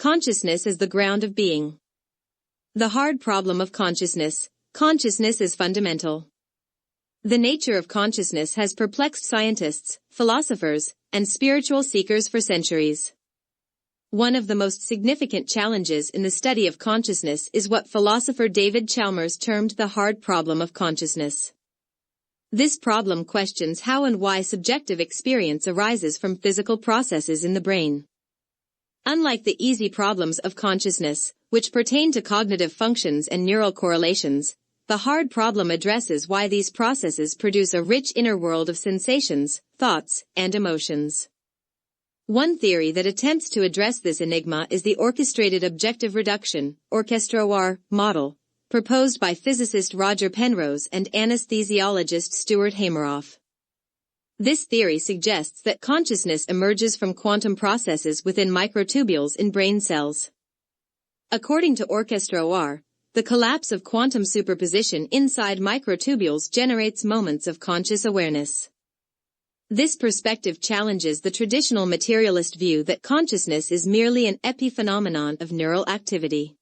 Consciousness is the ground of being. The hard problem of consciousness. Consciousness is fundamental. The nature of consciousness has perplexed scientists, philosophers, and spiritual seekers for centuries. One of the most significant challenges in the study of consciousness is what philosopher David Chalmers termed the hard problem of consciousness. This problem questions how and why subjective experience arises from physical processes in the brain. Unlike the easy problems of consciousness, which pertain to cognitive functions and neural correlations, the hard problem addresses why these processes produce a rich inner world of sensations, thoughts, and emotions. One theory that attempts to address this enigma is the orchestrated objective reduction, orchestroir, model, proposed by physicist Roger Penrose and anesthesiologist Stuart Hameroff. This theory suggests that consciousness emerges from quantum processes within microtubules in brain cells. According to orchestroir, the collapse of quantum superposition inside microtubules generates moments of conscious awareness. This perspective challenges the traditional materialist view that consciousness is merely an epiphenomenon of neural activity.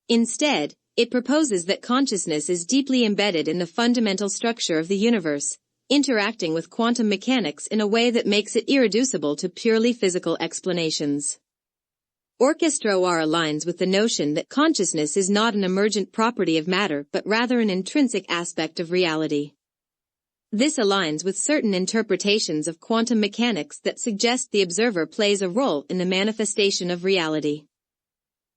Instead, it proposes that consciousness is deeply embedded in the fundamental structure of the universe, interacting with quantum mechanics in a way that makes it irreducible to purely physical explanations. Orchestroir aligns with the notion that consciousness is not an emergent property of matter but rather an intrinsic aspect of reality. This aligns with certain interpretations of quantum mechanics that suggest the observer plays a role in the manifestation of reality.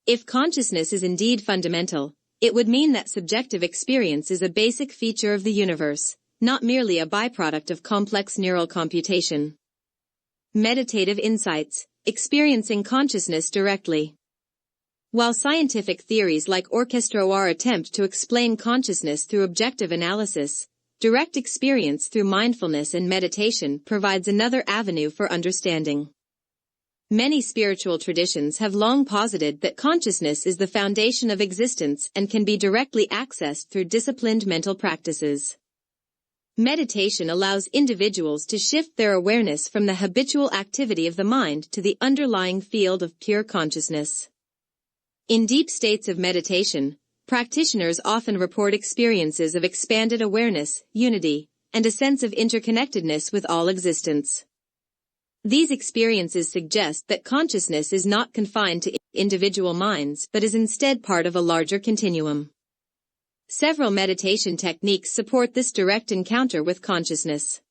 If consciousness is indeed fundamental, it would mean that subjective experience is a basic feature of the universe, not merely a byproduct of complex neural computation. Meditative insights, experiencing consciousness directly. While scientific theories like orchestroir attempt to explain consciousness through objective analysis, direct experience through mindfulness and meditation provides another avenue for understanding. Many spiritual traditions have long posited that consciousness is the foundation of existence and can be directly accessed through disciplined mental practices. Meditation allows individuals to shift their awareness from the habitual activity of the mind to the underlying field of pure consciousness. In deep states of meditation, practitioners often report experiences of expanded awareness, unity, and a sense of interconnectedness with all existence. These experiences suggest that consciousness is not confined to individual minds but is instead part of a larger continuum. Several meditation techniques support this direct encounter with consciousness.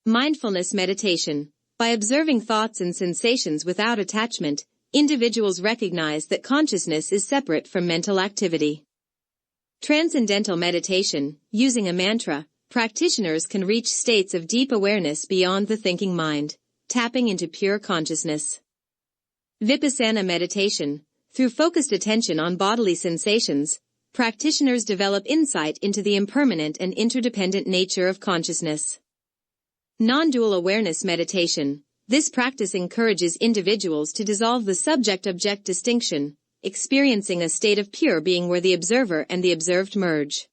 Mindfulness meditation. By observing thoughts and sensations without attachment, individuals recognize that consciousness is separate from mental activity. Transcendental meditation. Using a mantra, practitioners can reach states of deep awareness beyond the thinking mind, tapping into pure consciousness. Vipassana meditation. Through focused attention on bodily sensations, practitioners develop insight into the impermanent and interdependent nature of consciousness. Non-dual awareness meditation. This practice encourages individuals to dissolve the subject-object distinction, experiencing a state of pure being where the observer and the observed merge.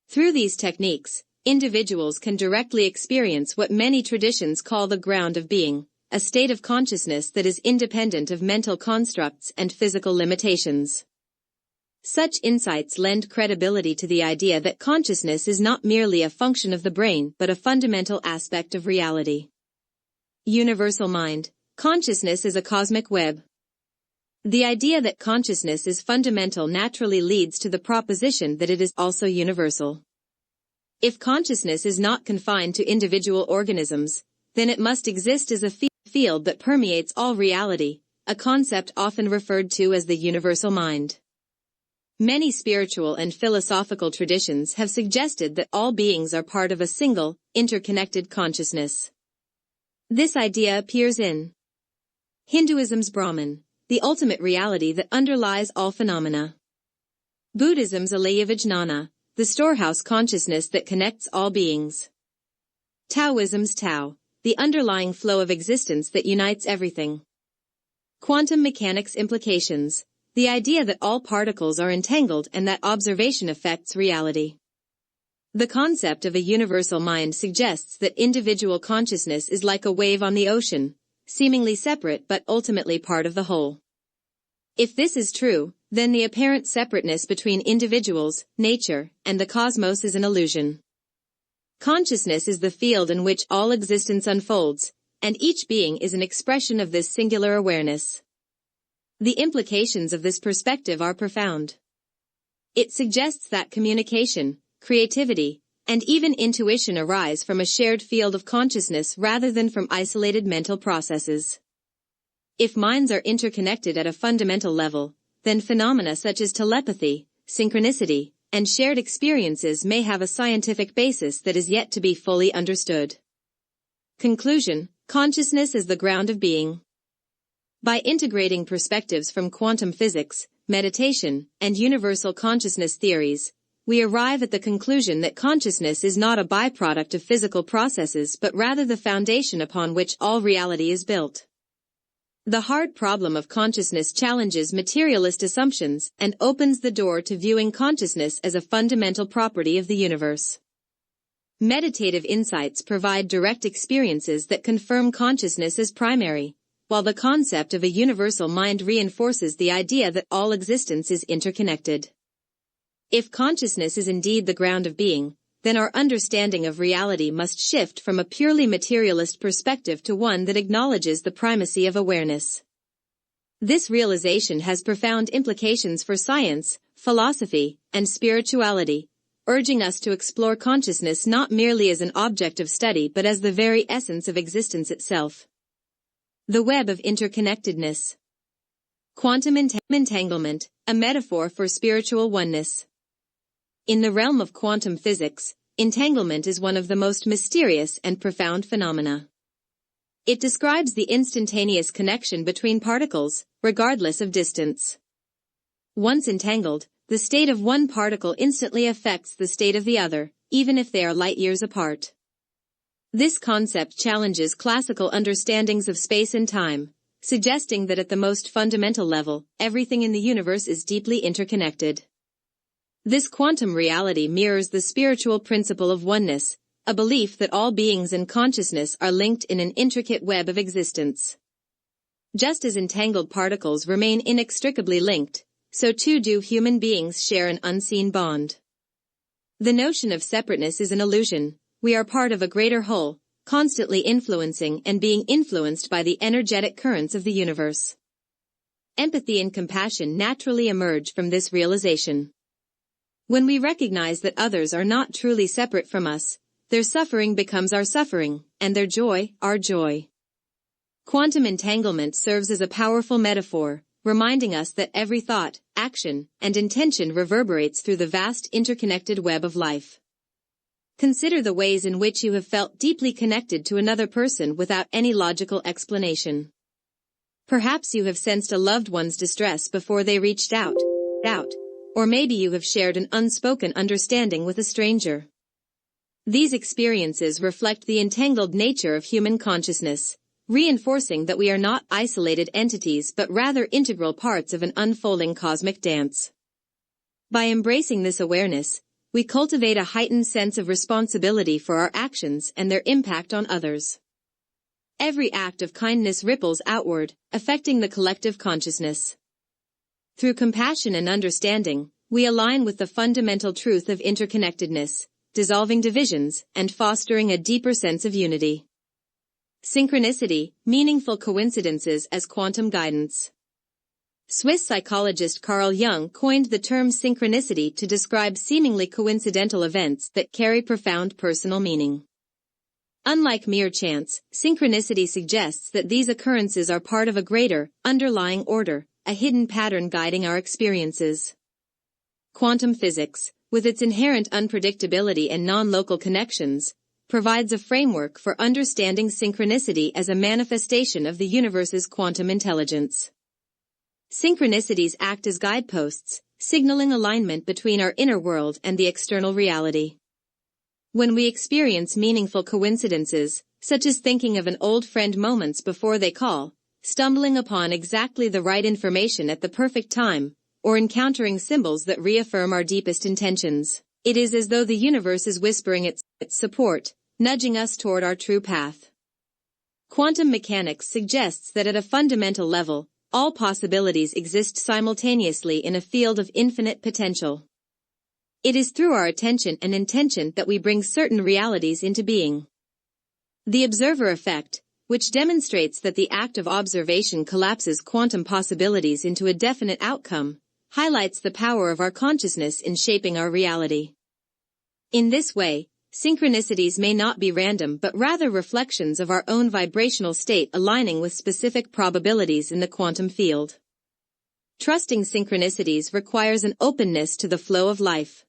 Through these techniques, individuals can directly experience what many traditions call the ground of being, a state of consciousness that is independent of mental constructs and physical limitations. Such insights lend credibility to the idea that consciousness is not merely a function of the brain but a fundamental aspect of reality. Universal mind. Consciousness is a cosmic web. The idea that consciousness is fundamental naturally leads to the proposition that it is also universal. If consciousness is not confined to individual organisms, then it must exist as a field that permeates all reality, a concept often referred to as the universal mind. Many spiritual and philosophical traditions have suggested that all beings are part of a single, interconnected consciousness. This idea appears in Hinduism's Brahman, the ultimate reality that underlies all phenomena. Buddhism's Alaya Vijnana, the storehouse consciousness that connects all beings. Taoism's Tao, the underlying flow of existence that unites everything. Quantum mechanics implications. The idea that all particles are entangled and that observation affects reality. The concept of a universal mind suggests that individual consciousness is like a wave on the ocean, seemingly separate but ultimately part of the whole. If this is true, then the apparent separateness between individuals, nature, and the cosmos is an illusion. Consciousness is the field in which all existence unfolds, and each being is an expression of this singular awareness. The implications of this perspective are profound. It suggests that communication, creativity, and even intuition arise from a shared field of consciousness rather than from isolated mental processes. If minds are interconnected at a fundamental level, then phenomena such as telepathy, synchronicity, and shared experiences may have a scientific basis that is yet to be fully understood. Conclusion: consciousness is the ground of being. By integrating perspectives from quantum physics, meditation, and universal consciousness theories, we arrive at the conclusion that consciousness is not a byproduct of physical processes but rather the foundation upon which all reality is built. The hard problem of consciousness challenges materialist assumptions and opens the door to viewing consciousness as a fundamental property of the universe. Meditative insights provide direct experiences that confirm consciousness as primary, while the concept of a universal mind reinforces the idea that all existence is interconnected. If consciousness is indeed the ground of being, then our understanding of reality must shift from a purely materialist perspective to one that acknowledges the primacy of awareness. This realization has profound implications for science, philosophy, and spirituality, urging us to explore consciousness not merely as an object of study but as the very essence of existence itself. The web of interconnectedness. Quantum entanglement, a metaphor for spiritual oneness. In the realm of quantum physics, entanglement is one of the most mysterious and profound phenomena. It describes the instantaneous connection between particles, regardless of distance. Once entangled, the state of one particle instantly affects the state of the other, even if they are light years apart. This concept challenges classical understandings of space and time, suggesting that at the most fundamental level, everything in the universe is deeply interconnected. This quantum reality mirrors the spiritual principle of oneness, a belief that all beings and consciousness are linked in an intricate web of existence. Just as entangled particles remain inextricably linked, so too do human beings share an unseen bond. The notion of separateness is an illusion. We are part of a greater whole, constantly influencing and being influenced by the energetic currents of the universe. Empathy and compassion naturally emerge from this realization. When we recognize that others are not truly separate from us, their suffering becomes our suffering, and their joy, our joy. Quantum entanglement serves as a powerful metaphor, reminding us that every thought, action, and intention reverberates through the vast interconnected web of life. Consider the ways in which you have felt deeply connected to another person without any logical explanation. Perhaps you have sensed a loved one's distress before they reached out, or maybe you have shared an unspoken understanding with a stranger. These experiences reflect the entangled nature of human consciousness, reinforcing that we are not isolated entities but rather integral parts of an unfolding cosmic dance. By embracing this awareness, we cultivate a heightened sense of responsibility for our actions and their impact on others. Every act of kindness ripples outward, affecting the collective consciousness. Through compassion and understanding, we align with the fundamental truth of interconnectedness, dissolving divisions and fostering a deeper sense of unity. Synchronicity, meaningful coincidences as quantum guidance. Swiss psychologist Carl Jung coined the term synchronicity to describe seemingly coincidental events that carry profound personal meaning. Unlike mere chance, synchronicity suggests that these occurrences are part of a greater, underlying order, a hidden pattern guiding our experiences. Quantum physics, with its inherent unpredictability and non-local connections, provides a framework for understanding synchronicity as a manifestation of the universe's quantum intelligence. Synchronicities act as guideposts, signaling alignment between our inner world and the external reality. When we experience meaningful coincidences, such as thinking of an old friend moments before they call, stumbling upon exactly the right information at the perfect time, or encountering symbols that reaffirm our deepest intentions, it is as though the universe is whispering its support, nudging us toward our true path. Quantum mechanics suggests that at a fundamental level, all possibilities exist simultaneously in a field of infinite potential. It is through our attention and intention that we bring certain realities into being. The observer effect, which demonstrates that the act of observation collapses quantum possibilities into a definite outcome, highlights the power of our consciousness in shaping our reality. In this way, synchronicities may not be random but rather reflections of our own vibrational state aligning with specific probabilities in the quantum field. Trusting synchronicities requires an openness to the flow of life.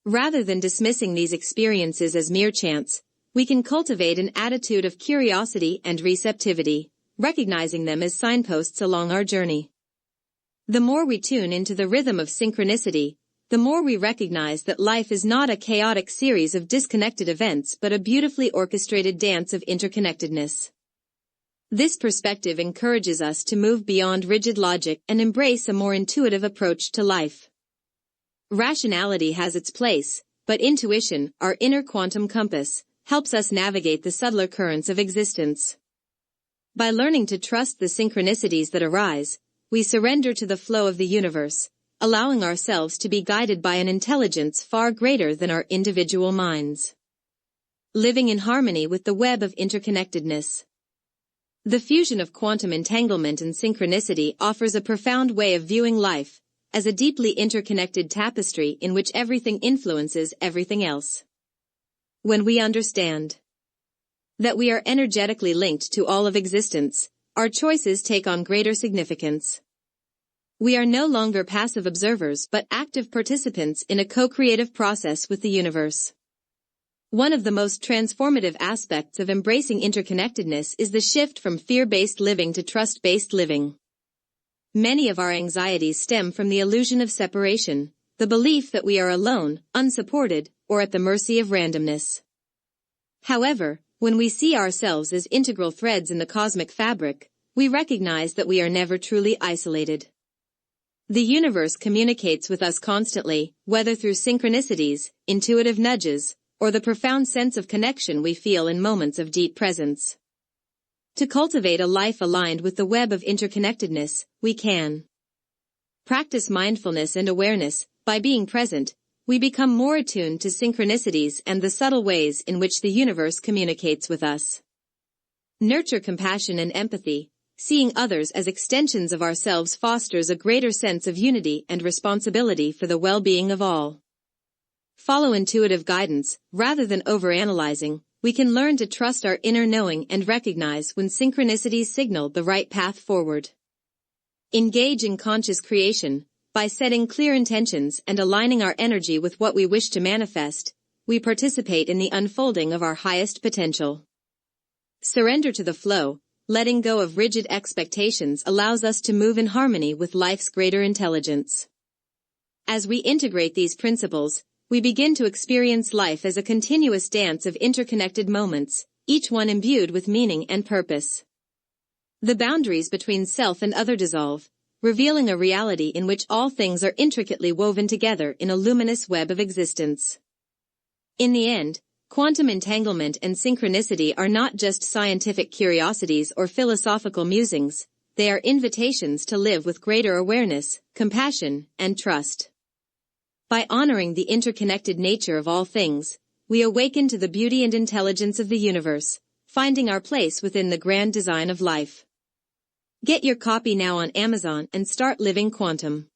Rather than dismissing these experiences as mere chance, we can cultivate an attitude of curiosity and receptivity, recognizing them as signposts along our journey. The more we tune into the rhythm of synchronicity, the more we recognize that life is not a chaotic series of disconnected events but a beautifully orchestrated dance of interconnectedness. This perspective encourages us to move beyond rigid logic and embrace a more intuitive approach to life. Rationality has its place, but intuition, our inner quantum compass, helps us navigate the subtler currents of existence. By learning to trust the synchronicities that arise, we surrender to the flow of the universe, allowing ourselves to be guided by an intelligence far greater than our individual minds. Living in harmony with the web of interconnectedness. The fusion of quantum entanglement and synchronicity offers a profound way of viewing life, as a deeply interconnected tapestry in which everything influences everything else. When we understand that we are energetically linked to all of existence, our choices take on greater significance. We are no longer passive observers but active participants in a co-creative process with the universe. One of the most transformative aspects of embracing interconnectedness is the shift from fear-based living to trust-based living. Many of our anxieties stem from the illusion of separation, the belief that we are alone, unsupported, or at the mercy of randomness. However, when we see ourselves as integral threads in the cosmic fabric, we recognize that we are never truly isolated. The universe communicates with us constantly, whether through synchronicities, intuitive nudges, or the profound sense of connection we feel in moments of deep presence. To cultivate a life aligned with the web of interconnectedness, we can practice mindfulness and awareness. By being present, we become more attuned to synchronicities and the subtle ways in which the universe communicates with us. Nurture compassion and empathy. Seeing others as extensions of ourselves fosters a greater sense of unity and responsibility for the well-being of all. Follow intuitive guidance. Rather than overanalyzing, we can learn to trust our inner knowing and recognize when synchronicities signal the right path forward. Engage in conscious creation. By setting clear intentions and aligning our energy with what we wish to manifest, we participate in the unfolding of our highest potential. Surrender to the flow. Letting go of rigid expectations allows us to move in harmony with life's greater intelligence. As we integrate these principles, we begin to experience life as a continuous dance of interconnected moments, each one imbued with meaning and purpose. The boundaries between self and other dissolve, revealing a reality in which all things are intricately woven together in a luminous web of existence. In the end, quantum entanglement and synchronicity are not just scientific curiosities or philosophical musings, they are invitations to live with greater awareness, compassion, and trust. By honoring the interconnected nature of all things, we awaken to the beauty and intelligence of the universe, finding our place within the grand design of life. Get your copy now on Amazon and start living quantum.